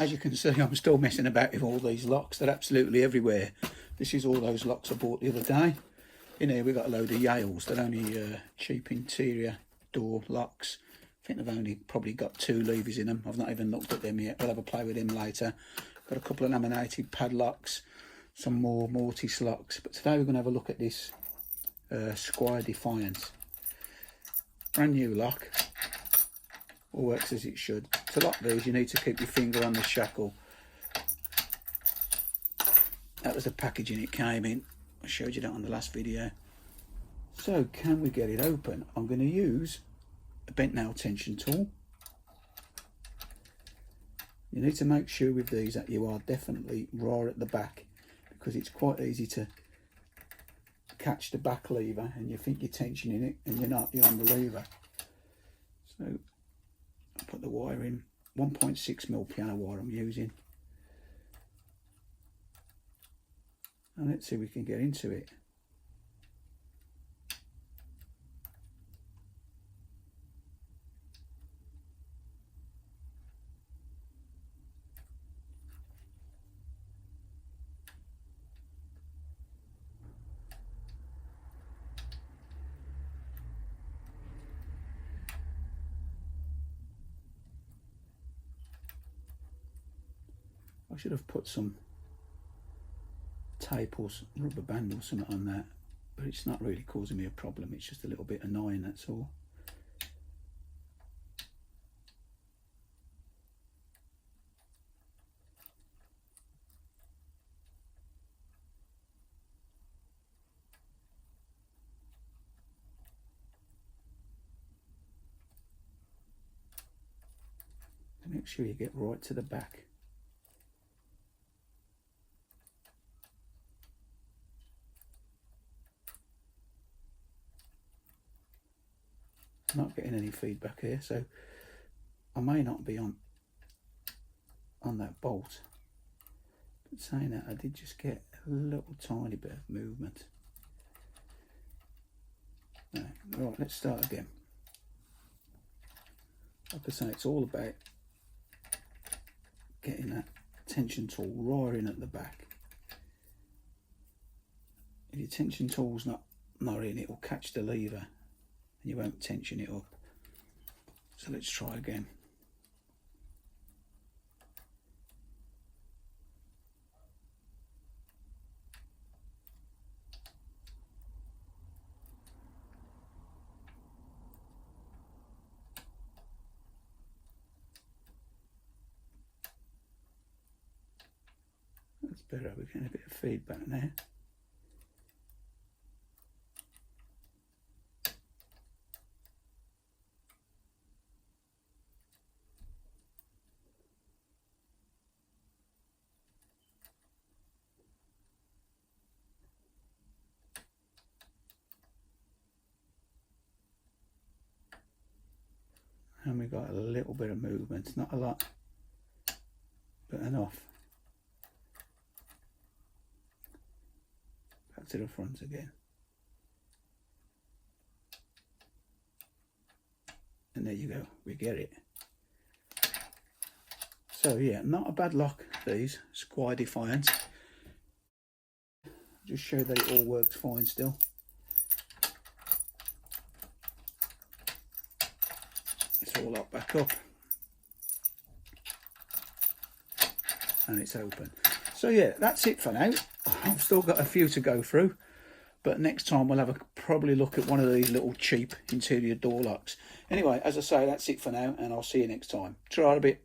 As you can see, I'm still messing about with all these locks. They're absolutely everywhere. This is all those locks I bought the other day. In here we've got a load of Yales. They're only cheap interior door locks. I think they've only probably got 2 levers in them. I've not even looked at them yet. We'll have a play with them later. Got a couple of laminated padlocks, some more mortise locks. But today we're going to have a look at this Squire Defiant. Brand new lock. All works as it should. To lock these, you need to keep your finger on the shackle. That was the packaging it came in. I showed you that on the last video. So, can we get it open? I'm going to use a bent nail tension tool. You need to make sure with these that you are definitely raw at the back, because it's quite easy to catch the back lever and you think you're tensioning it and you're not, you're on the lever. So, I'll put the wire in. 1.6mm piano wire I'm using. And let's see if we can get into it. I should have put some tape or rubber band or something on that, but it's not really causing me a problem. It's just a little bit annoying, that's all. Make sure you get right to the back. I'm not getting any feedback here, so I may not be on that bolt. But saying that, I did just get a little tiny bit of movement. No. Right, let's start again. Like I say, it's all about getting that tension tool right in at the back. If your tension tool's not in, it will catch the lever and you won't tension it up. So let's try again. That's better, we're getting a bit of feedback now. And we got a little bit of movement, not a lot, but enough. Back to the front again. And there you go, we get it. So yeah, not a bad lock, these Squire Defiant. Just show that it all works fine still. It's all locked back up. And it's open. So yeah, that's it for now. I've still got a few to go through, but next time we'll have a probably look at one of these little cheap interior door locks. Anyway, as I say, that's it for now, and I'll see you next time. Try a bit.